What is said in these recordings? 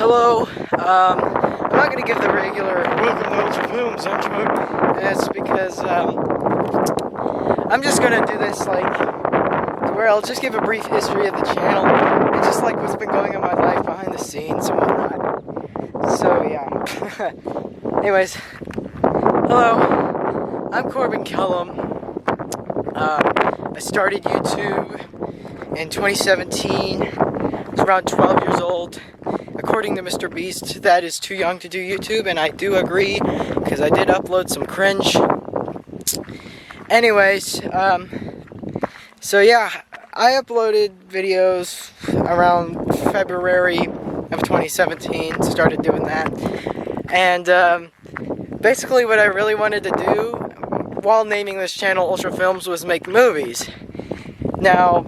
Hello, I'm not going to give the regular welcome to Ultra Films intro. That's because I'm just going to do this like to where I'll just give a brief history of the channel and just like what's been going on in my life behind the scenes and whatnot. So yeah. Anyways, hello, I'm Corbin Kellum. I started YouTube in 2017. I was around 12 years old. According to Mr. Beast, that is too young to do YouTube, and I do agree, because I did upload some cringe. Anyways, so yeah, I uploaded videos around February of 2017, started doing that, and basically what I really wanted to do, while naming this channel Ultra Films, was make movies. Now,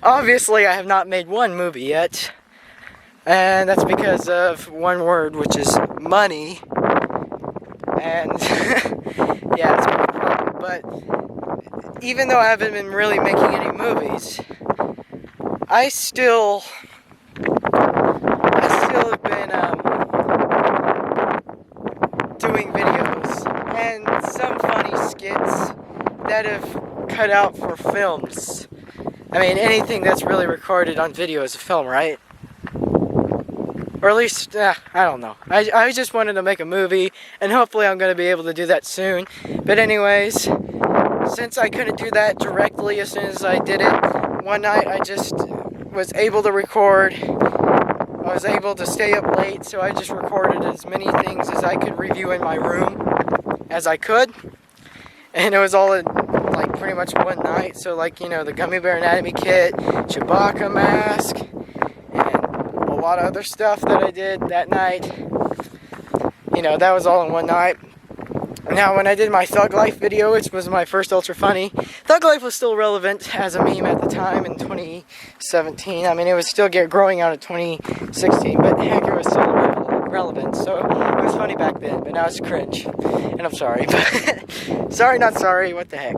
obviously I have not made one movie yet. And that's because of one word, which is money. And yeah, it's been a problem. But even though I haven't been really making any movies, I still have been doing videos and some funny skits that have cut out for films. I mean, anything that's really recorded on video is a film, right? Or at least, I don't know. I just wanted to make a movie, and hopefully I'm going to be able to do that soon. But anyways, since I couldn't do that directly as soon as I did it, one night I just was able to record. I was able to stay up late, so I just recorded as many things as I could review in my room as I could. And it was all in, like, pretty much one night. So, like, you know, the Gummy Bear Anatomy Kit, Chewbacca mask, a lot of other stuff that I did that night. You know, that was all in one night. Now, when I did my Thug Life video, which was my first Ultra Funny, Thug Life was still relevant as a meme at the time in 2017. I mean, it was still growing out in 2016, but heck, it was still relevant. So it was funny back then, but now it's cringe. And I'm sorry, but sorry, not sorry. What the heck?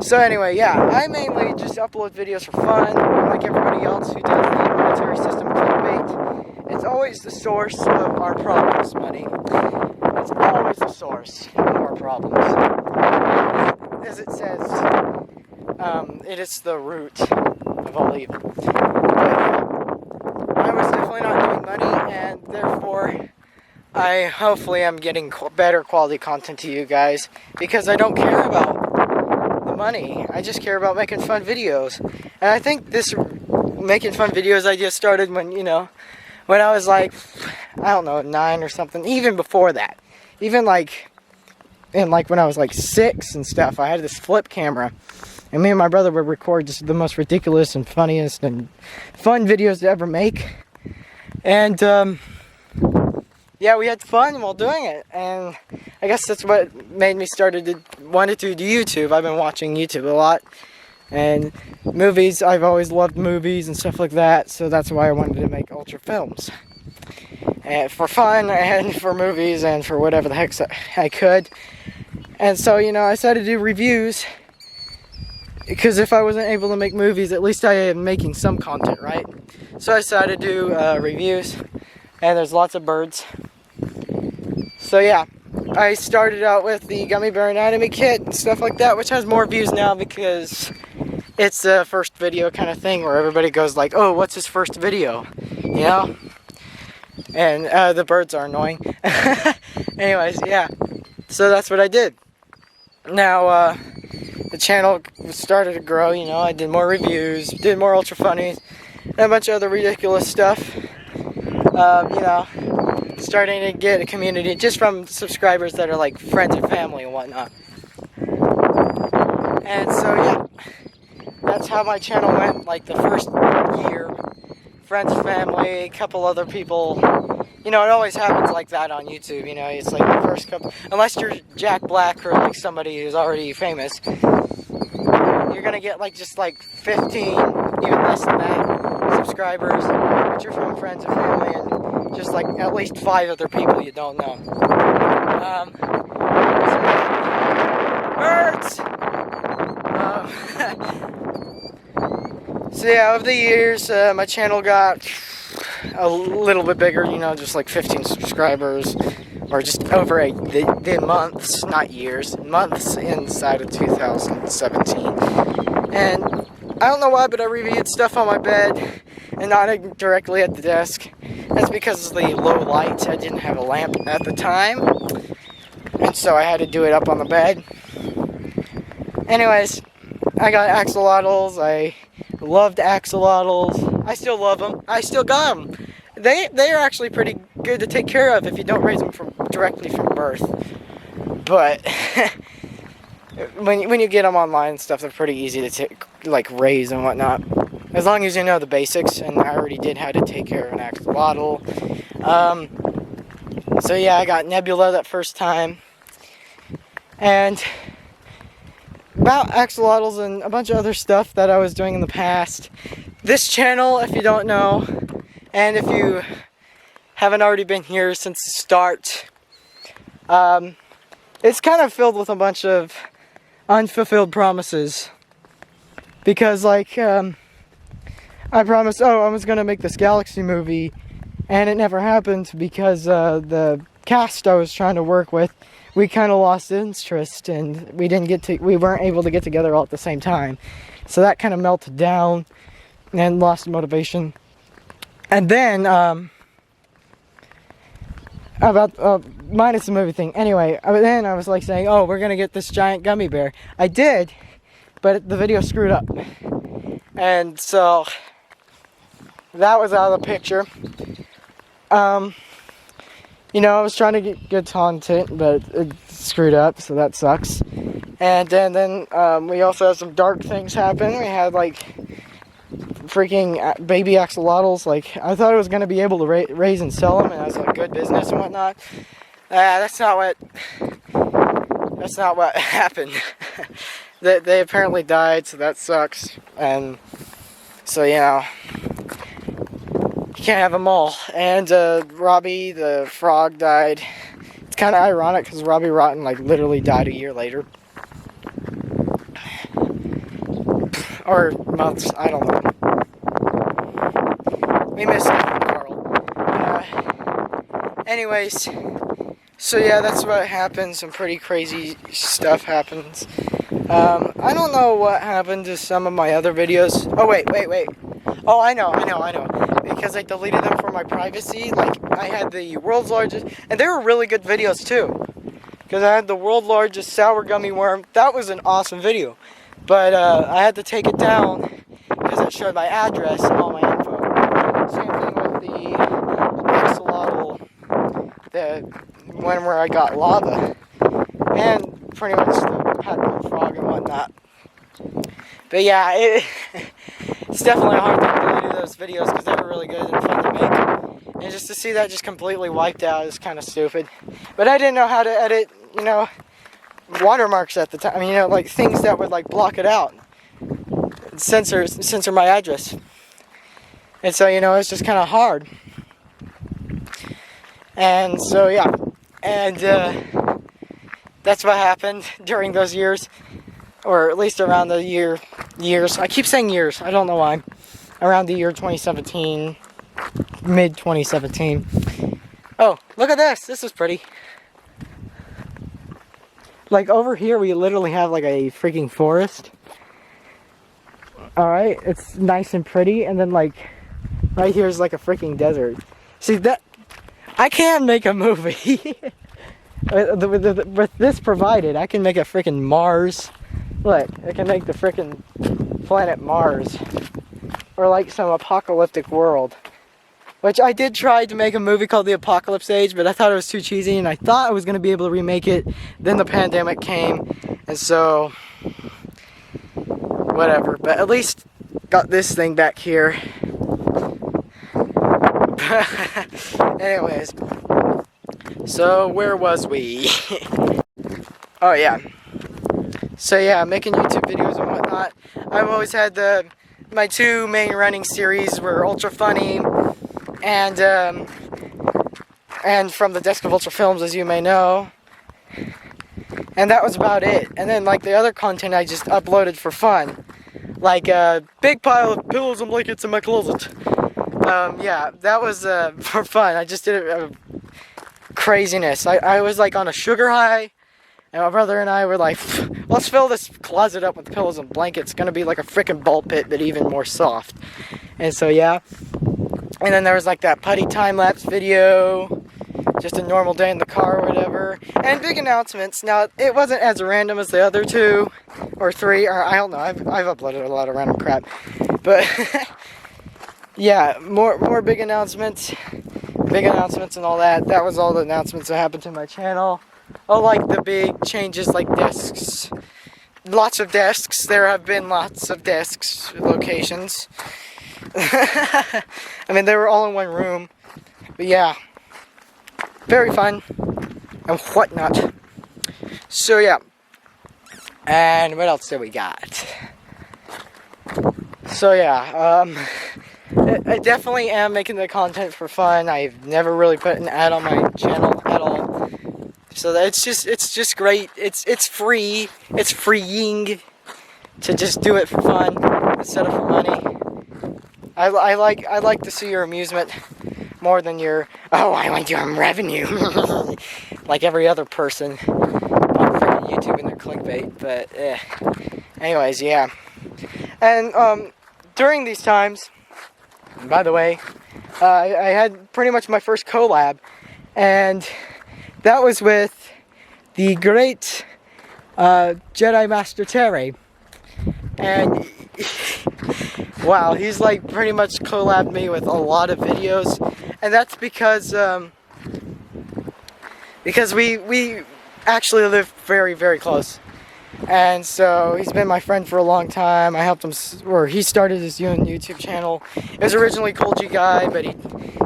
So anyway, yeah, I mainly just upload videos for fun, like everybody else who does the monetary system clickbait. It's always the source of our problems, money. It's always the source of our problems. As it says, it is the root of all evil. But I was definitely not doing money, and therefore, I hopefully am getting better quality content to you guys, because I don't care about money. I just care about making fun videos. And I think this making fun videos idea started when, you know, when I was like, I don't know, 9 or something. Even before that. Even like, when I was like 6 and stuff, I had this flip camera. And me and my brother would record just the most ridiculous and funniest and fun videos to ever make. And, yeah, we had fun while doing it, and I guess that's what made me wanted to do YouTube. I've been watching YouTube a lot, and movies, I've always loved movies and stuff like that, so that's why I wanted to make Ultra Films. And for fun, and for movies, and for whatever the heck I could. And so, you know, I decided to do reviews, because if I wasn't able to make movies, at least I am making some content, right? So I decided to do reviews. And there's lots of birds. So yeah, I started out with the Gummy Bear Anatomy Kit and stuff like that, which has more views now because it's the first video kind of thing where everybody goes like, oh, what's his first video? You know? And the birds are annoying. Anyways, yeah. So that's what I did. Now, the channel started to grow, you know, I did more reviews, did more Ultra Funnies, and a bunch of other ridiculous stuff. You know, starting to get a community just from subscribers that are like friends and family and whatnot. And so yeah, that's how my channel went, like the first year. Friends, family, a couple other people. You know, it always happens like that on YouTube, you know, it's like the first couple, unless you're Jack Black or like somebody who's already famous, you're gonna get like just like 15, even less than that, subscribers, but you're from friends and family, and just like at least 5 other people you don't know. Birds! So yeah, over the years, my channel got a little bit bigger, you know, just like 15 subscribers, or just over the months, not years, months inside of 2017. And I don't know why, but I reviewed stuff on my bed and not directly at the desk. That's because of the low light. I didn't have a lamp at the time, and so I had to do it up on the bed. Anyways, I got axolotls. I loved axolotls. I still love them. I still got them. They are actually pretty good to take care of if you don't raise them directly from birth. But when you get them online and stuff, they're pretty easy to raise and whatnot. As long as you know the basics, and I already did how to take care of an axolotl. So yeah, I got Nebula that first time. And about axolotls and a bunch of other stuff that I was doing in the past. This channel, if you don't know, and if you haven't already been here since the start, it's kind of filled with a bunch of unfulfilled promises. Because, like, I promised, I was going to make this Galaxy movie, and it never happened because the cast I was trying to work with, we kind of lost interest, and we weren't able to get together all at the same time. So that kind of melted down and lost motivation. And then, minus the movie thing. Anyway, then I was like saying, oh, we're going to get this giant gummy bear. I did, but the video screwed up. And so that was out of the picture. You know, I was trying to get good content, but it screwed up, so that sucks. And then we also had some dark things happen. We had, like, freaking baby axolotls. Like, I thought I was going to be able to raise and sell them, and I was like, good business and whatnot. That's not what happened. They apparently died, so that sucks. And so, you know, you can't have them all. And Robbie the frog died. It's kind of ironic because Robbie Rotten, like, literally died a year later. Or months, I don't know. We missed Carl. Anyways, so yeah, that's what happens. Some pretty crazy stuff happens. I don't know what happened to some of my other videos. Oh, wait. Oh, I know. Because I deleted them for my privacy. Like, I had the world's largest, and they were really good videos too. Because I had the world's largest sour gummy worm. That was an awesome video. But I had to take it down because it showed my address and all my info. Same thing with the axolotl, the one where I got lava, and pretty much the padpool frog and whatnot. But yeah, it's definitely a hard thing to do those videos because they were really good and fun to make. And just to see that just completely wiped out is kind of stupid. But I didn't know how to edit, you know, watermarks at the time. I mean, you know, like things that would like block it out, censor my address. And so, you know, it's just kind of hard. And so, yeah, and that's what happened during those years, or at least around the years. I keep saying years. I don't know why. Around the year 2017, mid 2017. Oh, look at this. This is pretty. Like, over here, we literally have, like, a freaking forest. Alright, it's nice and pretty. And then, like, right here is, like, a freaking desert. See, that... I can make a movie. With this provided, I can make a freaking Mars. Look, I can make the freaking planet Mars. Or, like, some apocalyptic world. Which I did try to make a movie called The Apocalypse Age, but I thought it was too cheesy, and I thought I was going to be able to remake it. Then the pandemic came, and so... whatever. But at least got this thing back here. Anyways. So, where was we? Oh, yeah. So, yeah, making YouTube videos and whatnot. I've always had my two main running series were Ultra Funny and From the Desk of Ultra Films, as you may know. And that was about it. And then, like, the other content I just uploaded for fun. Like, a big pile of pillows and blankets in my closet. Yeah, that was for fun. I just did it craziness. I was like on a sugar high, and my brother and I were like, let's fill this closet up with pillows and blankets. It's gonna be like a freaking ball pit, but even more soft. And so yeah, and then there was like that putty time-lapse video, just a normal day in the car or whatever, and big announcements. Now, it wasn't as random as the other 2 or 3, or I don't know, I've uploaded a lot of random crap, but yeah, more big announcements and all that. That was all the announcements that happened to my channel. Oh, like the big changes, like desks, lots of desks. There have been lots of desks locations. I mean, they were all in one room, but yeah, very fun and whatnot. So yeah, and what else do we got? So yeah, I definitely am making the content for fun. I've never really put an ad on my channel at all. So it's just great. It's free. It's freeing to just do it for fun instead of for money. I like to see your amusement more than your, oh, I want your revenue. Like every other person on freaking YouTube and their clickbait. But anyways, yeah. And during these times, by the way, I had pretty much my first collab, and that was with the great Jedi Master Terry. And wow, he's like pretty much collabed me with a lot of videos, and that's because we actually live very, very close. And so he's been my friend for a long time. I helped him, or he started his own YouTube channel. It was originally Cool G Guy, but he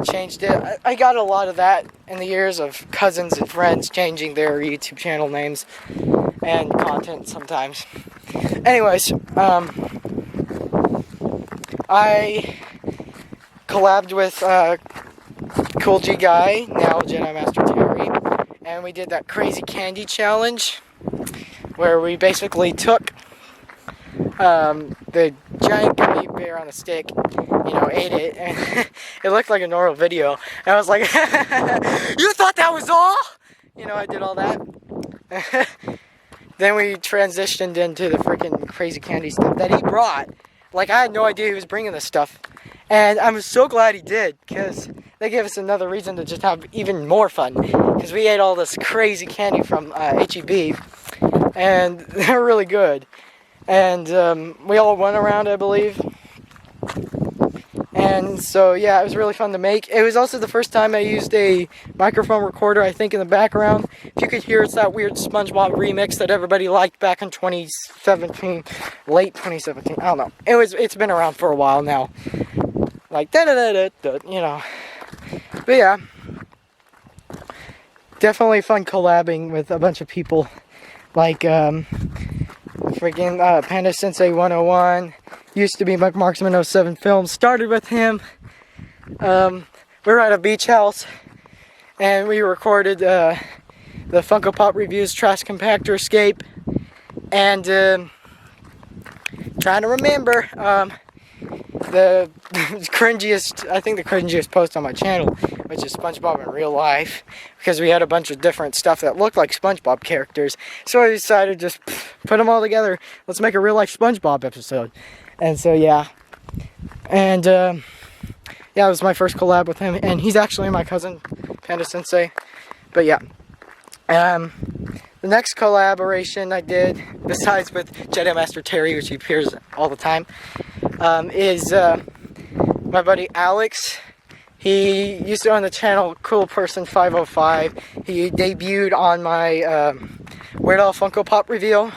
changed it. I got a lot of that in the years of cousins and friends changing their YouTube channel names and content sometimes. Anyways, I collabed with Cool G Guy, now Jedi Master Terry, and we did that crazy candy challenge, where we basically took the giant gummy bear on a stick, ate it, and it looked like a normal video. And I was like, you thought that was all? I did all that. Then we transitioned into the freaking crazy candy stuff that he brought. Like, I had no idea he was bringing this stuff. And I'm so glad he did, because they gave us another reason to just have even more fun. Because we ate all this crazy candy from H-E-B. And they're really good. And we all went around, I believe. And so, yeah, it was really fun to make. It was also the first time I used a microphone recorder, I think, in the background. If you could hear, it's that weird SpongeBob remix that everybody liked back in 2017, late 2017. I don't know. It's been around for a while now. Like, da-da-da-da-da, But, yeah. Definitely fun collabing with a bunch of people. Like, freaking Panda Sensei 101, used to be Marksman 07 Films, started with him. We were at a beach house, and we recorded the Funko Pop Reviews Trash Compactor Escape, and trying to remember, the cringiest, I think the cringiest post on my channel, which is SpongeBob in real life, because we had a bunch of different stuff that looked like SpongeBob characters. So I decided to just put them all together. Let's make a real life SpongeBob episode. And so yeah, and yeah, it was my first collab with him, and he's actually my cousin, Panda Sensei. But yeah, the next collaboration I did, besides with Jedi Master Terry, which he appears all the time, is my buddy Alex. He used to own the channel Cool Person 505. He debuted on my Weird Al Funko Pop review.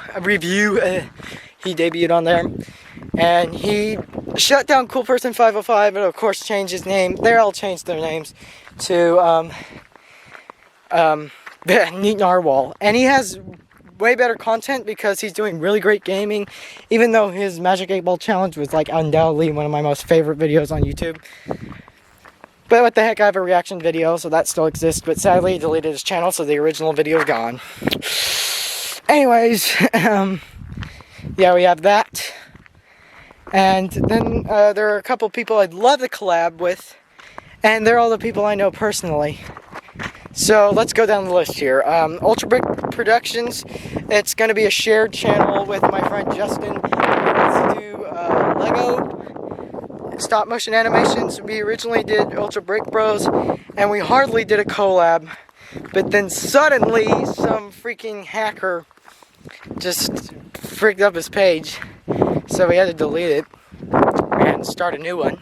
He debuted on there, and he shut down Cool Person 505, and of course changed his name. They all changed their names to Neat Narwhal, and he has way better content because he's doing really great gaming, even though his Magic 8 Ball Challenge was like undoubtedly one of my most favorite videos on YouTube. But what the heck, I have a reaction video, so that still exists, but sadly he deleted his channel, so the original video is gone. Anyways, yeah, we have that. And then there are a couple people I'd love to collab with, and they're all the people I know personally. So let's go down the list here. Ultra Brick Productions, it's going to be a shared channel with my friend Justin. He wants to do Lego stop motion animations. We originally did Ultra Brick Bros, and we hardly did a collab. But then suddenly, some freaking hacker just freaked up his page. So we had to delete it and start a new one.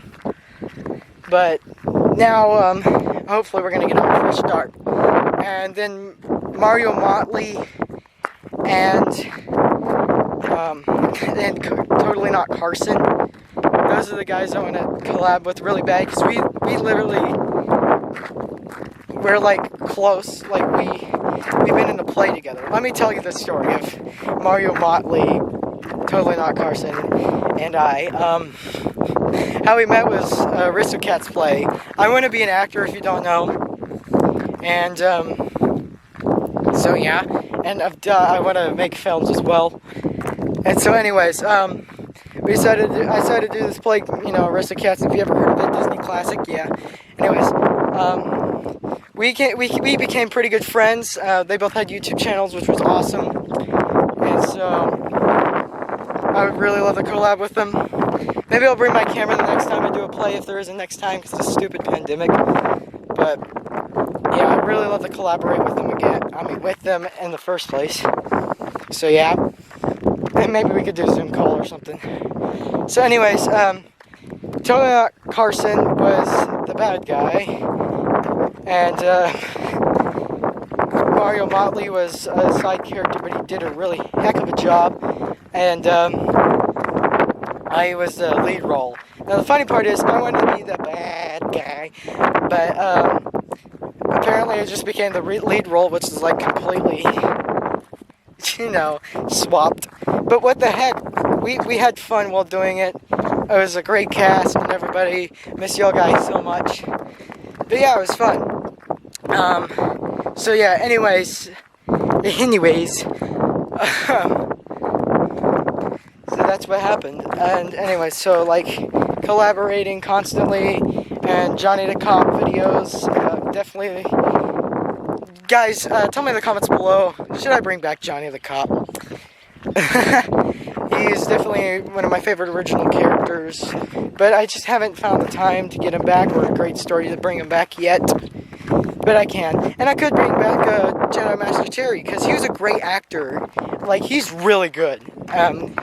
But now, hopefully we're going to get a fresh start. And then Mario Motley and Totally Not Carson. Those are the guys I want to collab with really bad, because we literally, we're like close, like we've been in the play together. Let me tell you the story of Mario Motley, Totally Not Carson, and I. How we met was Aristocats play. I want to be an actor, if you don't know, and so yeah, and I want to make films as well. And so, anyways, I decided to do this play, you know, Aristocats. If you ever heard of it, Disney classic, yeah. Anyways, we became pretty good friends. They both had YouTube channels, which was awesome, and so I would really love to collab with them. Maybe I'll bring my camera the next time I do a play, if there is a next time, because it's a stupid pandemic. But yeah, I'd really love to collaborate with them again. I mean, with them in the first place. So yeah, and maybe we could do a Zoom call or something. So anyways, Totally Carson was the bad guy, and Mario Motley was a side character, but he did a really heck of a job, and I was the lead role. Now the funny part is, I wanted to be the bad guy, but apparently I just became the lead role, which is like completely, you know, swapped. But what the heck, we had fun while doing it. It was a great cast and everybody. Miss y'all guys so much. But yeah, it was fun. So yeah, anyways, so that's what happened. And anyway, so like collaborating constantly, and Johnny the Cop videos, definitely. Guys, tell me in the comments below, should I bring back Johnny the Cop? He is definitely one of my favorite original characters, but I just haven't found the time to get him back, or a great story to bring him back yet. But I can. And I could bring back Jedi Master Terry, because he was a great actor. Like, he's really good.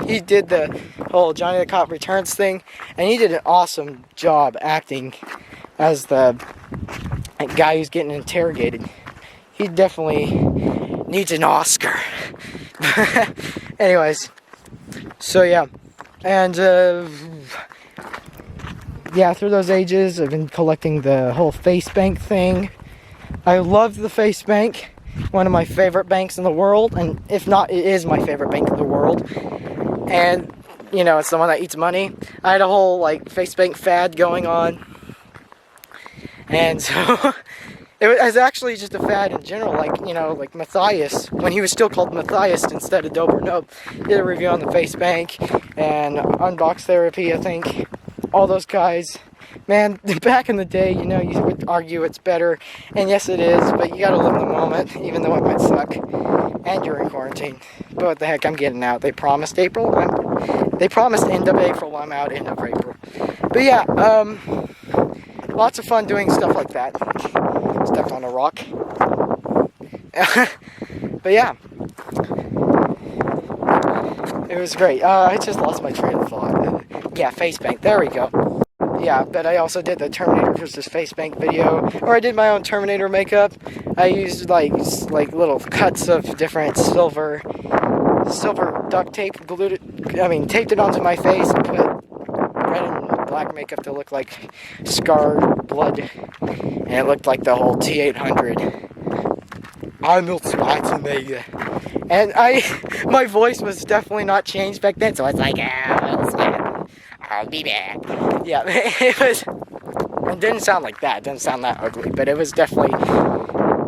He did the whole Johnny the Cop Returns thing, and he did an awesome job acting as the guy who's getting interrogated. He definitely needs an Oscar. Anyways, so yeah. And, yeah, through those ages, I've been collecting the whole face bank thing. I love the face bank, one of my favorite banks in the world, and if not, it is my favorite bank in the world. And, you know, it's the one that eats money. I had a whole, like, face bank fad going on, and so it was actually just a fad in general. Like, you know, like Matthias, when he was still called Matthias instead of Dope or Nope, did a review on the face bank, and Unbox Therapy, I think. All those guys, man, back in the day, you know, you would argue it's better, and yes it is, but you gotta live in the moment, even though it might suck, and you're in quarantine. But what the heck, I'm getting out. They promised April, they promised end of April, I'm out end of April. But yeah, lots of fun doing stuff like that. Stepped on a rock. But yeah, it was great. I just lost my train of thought. Yeah, face bank, there we go. Yeah, but I also did the Terminator versus face bank video, or I did my own Terminator makeup. I used like little cuts of different silver duct tape, taped it onto my face and put red and black makeup to look like scarred blood, and it looked like the whole T-800. Arnold Schwarzenegger. And my voice was definitely not changed back then, so it's like, I'll be back. Yeah, it didn't sound like that. It didn't sound that ugly, but it was definitely,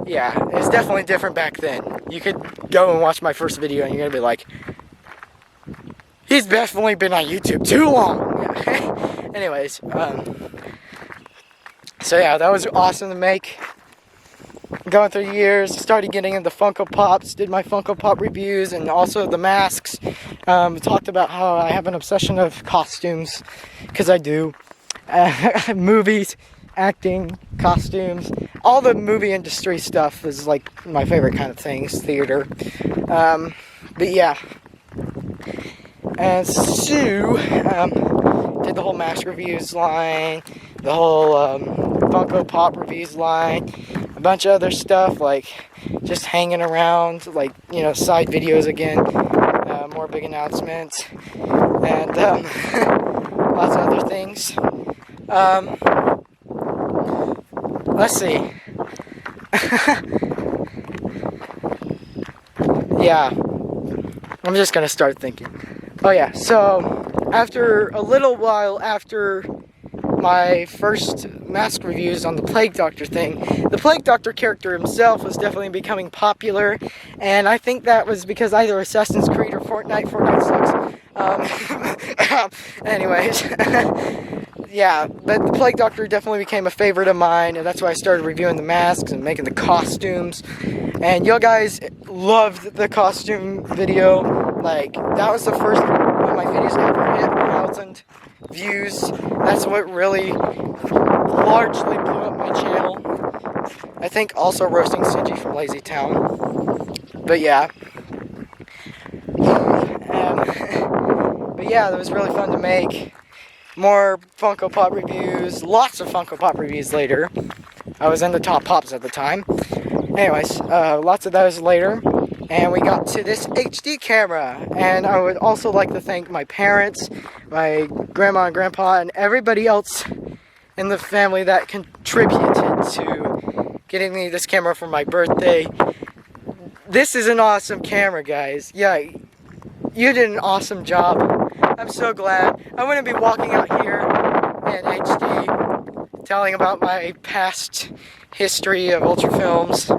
yeah, it's definitely different back then. You could go and watch my first video and you're gonna be like, He's definitely been on YouTube too long. Anyways, so yeah, that was awesome to make. Going through years, started getting into Funko Pops, did my Funko Pop reviews, and also the masks. Talked about how I have an obsession of costumes, because I do. Movies, acting, costumes, all the movie industry stuff is like my favorite kind of things, theater. But yeah. And so, did the whole mask reviews line, the whole Funko Pop reviews line, a bunch of other stuff, like just hanging around, like, you know, side videos again, more big announcements, and lots of other things. Let's see. Yeah, I'm just gonna start thinking. Oh yeah, so after a little while after my first mask reviews on the Plague Doctor thing, the Plague Doctor character himself was definitely becoming popular, and I think that was because either Assassin's Creed or Fortnite sucks. Anyways, yeah, but the Plague Doctor definitely became a favorite of mine, and that's why I started reviewing the masks and making the costumes, and you guys loved the costume video. Like, that was the first one of my videos that ever hit 1,000 views. That's what really largely blew up my channel. I think also roasting Shinji from Lazy Town. But yeah. But yeah, that was really fun to make. More Funko Pop reviews. Lots of Funko Pop reviews later. I was in the top pops at the time. Anyways, lots of those later. And we got to this HD camera, and I would also like to thank my parents, my grandma and grandpa, and everybody else in the family that contributed to getting me this camera for my birthday. This is an awesome camera, guys. Yeah, you did an awesome job. I'm so glad. I wouldn't be walking out here in HD telling about my past history of Ultra Films.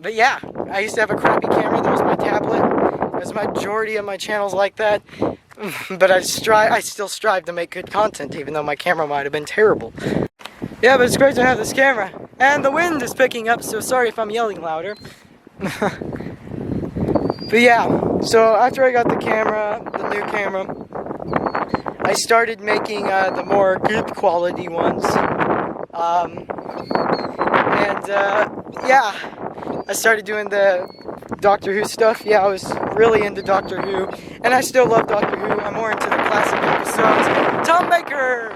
But yeah, I used to have a crappy camera. That was my tablet. There's a majority of my channels like that. But I still strive to make good content, even though my camera might have been terrible. Yeah, but it's great to have this camera. And the wind is picking up, so sorry if I'm yelling louder. But yeah, so after I got the camera, the new camera, I started making the more good quality ones. Yeah, I started doing the Doctor Who stuff. Yeah, I was really into Doctor Who, and I still love Doctor Who. I'm more into the classic episodes. Tom Baker!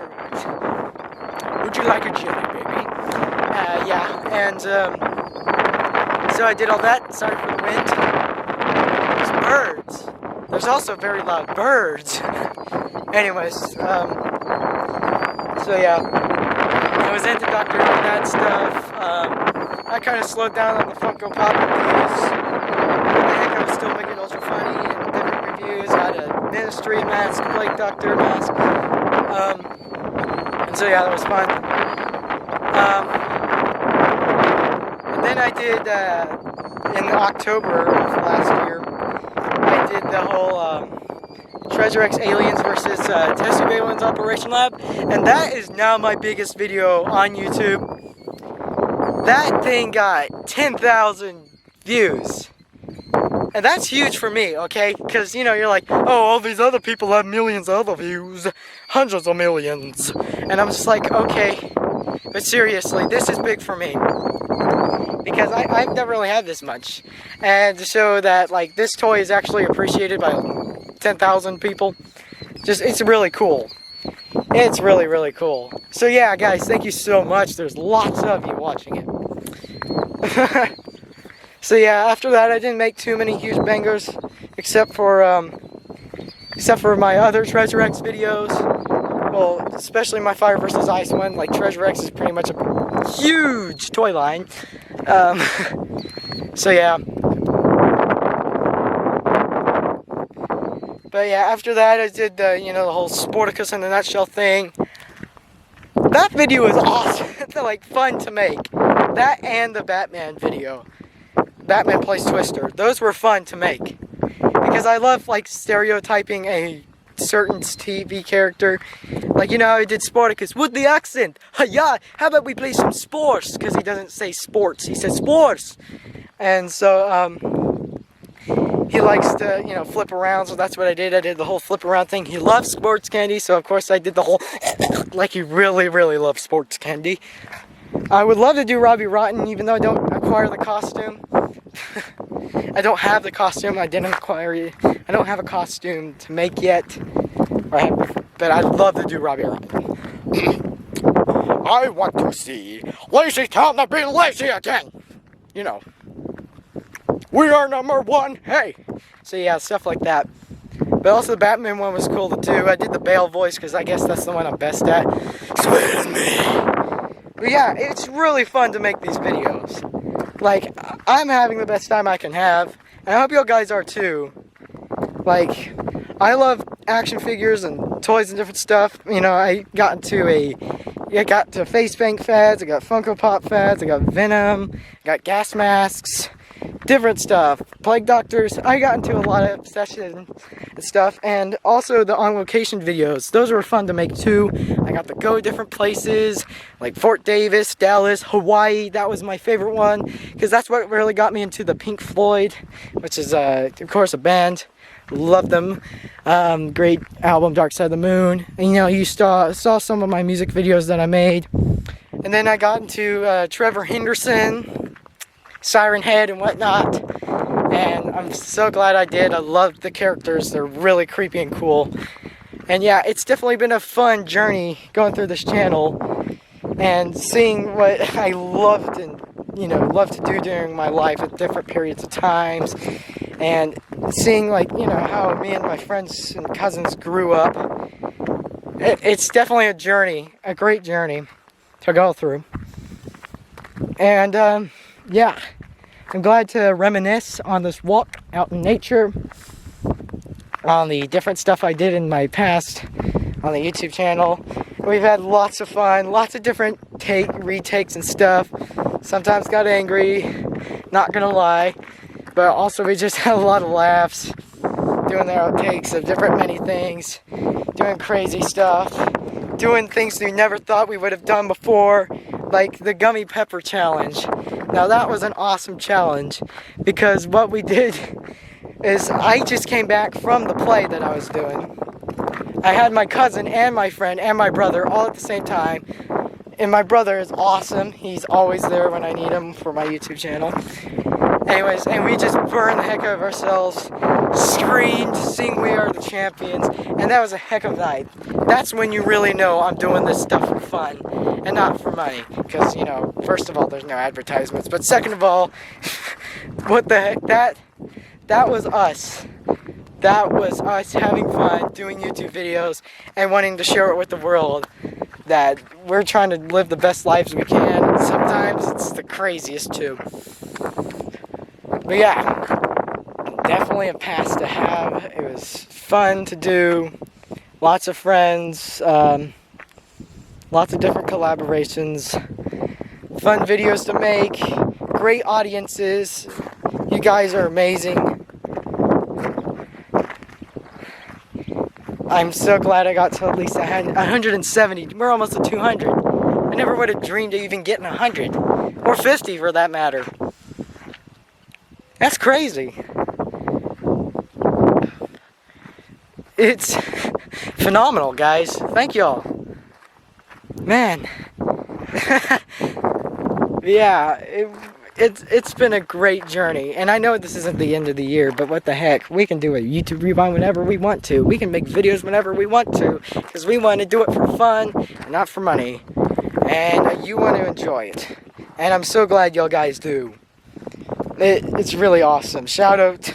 Would you like a jelly, baby? Yeah, and so I did all that. Sorry for the wind. There's birds. There's also very loud birds. Anyways, so yeah, I was into Doctor Who and that stuff. I kind of slowed down on the Funko Pop reviews. What the heck, I was still making Ultra Funny and different reviews. I had a Ministry mask, Plague Doctor mask. And so yeah, that was fun. And then I did, in October of last year, I did the whole Treasure X Aliens vs. Test Tube Aliens Operation Lab. And that is now my biggest video on YouTube. That thing got 10,000 views. And that's huge for me, okay? Because, you know, you're like, oh, all these other people have millions of other views. Hundreds of millions. And I'm just like, okay. But seriously, this is big for me. Because I've never really had this much. And to show that, like, this toy is actually appreciated by 10,000 people. It's really cool. It's really, really cool. So yeah, guys, thank you so much. There's lots of you watching it. So yeah, after that, I didn't make too many huge bangers, except for my other Treasure X videos. Well, especially my Fire vs. Ice one. Like, Treasure X is pretty much a huge toy line. So yeah. But yeah, after that, I did the, you know, the whole Sporticus in a Nutshell thing. That video was awesome. It's like fun to make. That and the Batman video. Batman Plays Twister. Those were fun to make. because I love like stereotyping a certain TV character. Like, you know how he did Spartacus with the accent. Yeah, how about we play some sports? Because he doesn't say sports, he says sports. And so he likes to, you know, flip around, so that's what I did. I did the whole flip around thing. He loves sports candy, so of course I did the whole like he really, really loves sports candy. I would love to do Robbie Rotten, even though I don't acquire the costume. I don't have the costume. I didn't acquire it. I don't have a costume to make yet. But I'd love to do Robbie Rotten. I want to see Lazy Town not being lazy again. You know. We are #1. Hey. So yeah, stuff like that. But also the Batman one was cool to do. I did the Bale voice because I guess that's the one I'm best at. Swear with me. But yeah, it's really fun to make these videos. Like, I'm having the best time I can have. And I hope you guys are too. Like, I love action figures and toys and different stuff. You know, I got to face bank fads, I got Funko Pop fads, I got Venom, I got gas masks, different stuff, plague doctors. I got into a lot of obsession and stuff, and also the on location videos. Those were fun to make too. I got to go different places like Fort Davis, Dallas, Hawaii. That was my favorite one because that's what really got me into the Pink Floyd, which is of course a band. Love them. Great album, Dark Side of the Moon. And, you know, you saw some of my music videos that I made. And then I got into Trevor Henderson, Siren Head and whatnot. And I'm so glad I did. I love the characters. They're really creepy and cool. And yeah, it's definitely been a fun journey going through this channel and seeing what I loved and, you know, loved to do during my life at different periods of times. And seeing, like, you know, how me and my friends and cousins grew up. It's definitely a journey, a great journey to go through. And, yeah, I'm glad to reminisce on this walk out in nature, on the different stuff I did in my past on the YouTube channel. We've had lots of fun, lots of different retakes and stuff. Sometimes got angry, not gonna lie. But also we just had a lot of laughs, doing the outtakes of many things, doing crazy stuff, doing things we never thought we would have done before, like the gummy pepper challenge. Now that was an awesome challenge, because what we did is I just came back from the play that I was doing. I had my cousin and my friend and my brother all at the same time. And my brother is awesome. He's always there when I need him for my YouTube channel. Anyways, and we just burned the heck out of ourselves, screamed, sing We Are the Champions, and that was a heck of a night. That's when you really know I'm doing this stuff for fun and not for money. Because, you know, first of all, there's no advertisements, but second of all, what the heck, that was us. That was us having fun, doing YouTube videos, and wanting to share it with the world. That we're trying to live the best lives we can, and sometimes it's the craziest too. But yeah, definitely a past to have. It was fun to do, lots of friends, lots of different collaborations, fun videos to make, great audiences. You guys are amazing. I'm so glad I got to at least 170. We're almost at 200. I never would have dreamed of even getting 100. Or 50 for that matter. That's crazy. It's phenomenal, guys. Thank y'all. Man. Yeah, it's been a great journey, and I know this isn't the end of the year, but what the heck, we can do a YouTube rewind whenever we want to. We can make videos whenever we want to, because we want to do it for fun and not for money, and you want to enjoy it, and I'm so glad y'all guys do. It's really awesome. Shout out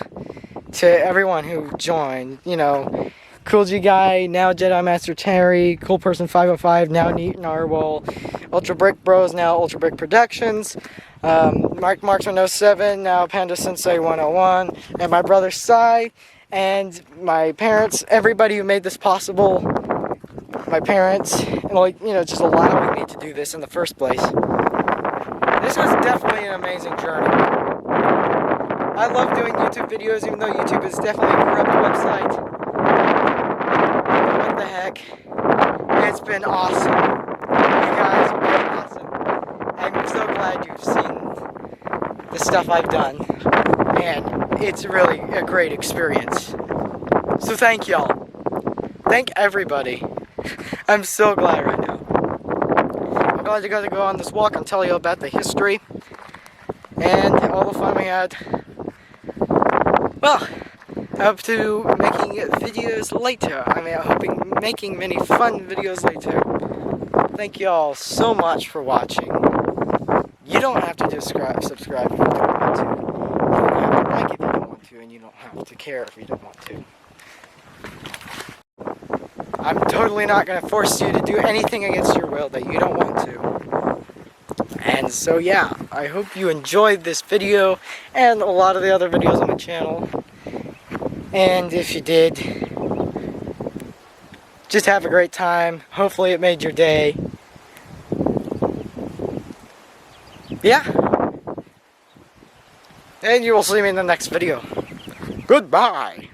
to everyone who joined, you know, Cool G Guy, now Jedi Master Terry, Cool Person 505, now Neat Narwhal, Ultra Brick Bros, now Ultra Brick Productions, Mark Marksman 07, now Panda Sensei 101, and my brother Sai, and my parents, everybody who made this possible, my parents, and, like, you know, just allowing me to do this in the first place. This was definitely an amazing journey. I love doing YouTube videos, even though YouTube is definitely a corrupt website. But what the heck? It's been awesome. You guys have been awesome. I'm so glad you've seen the stuff I've done. And it's really a great experience. So thank y'all. Thank everybody. I'm so glad right now. I'm glad you got to go on this walk and tell you about the history and all the fun we had. Well, I hope to making videos later. I'm hoping making many fun videos later. Thank you all so much for watching. You don't have to subscribe if you don't want to. You don't have to like if you don't want to, and you don't have to care if you don't want to. I'm totally not going to force you to do anything against your will that you don't want to. And so yeah, I hope you enjoyed this video and a lot of the other videos on the channel. And if you did, just have a great time. Hopefully it made your day. Yeah. And you will see me in the next video. Goodbye.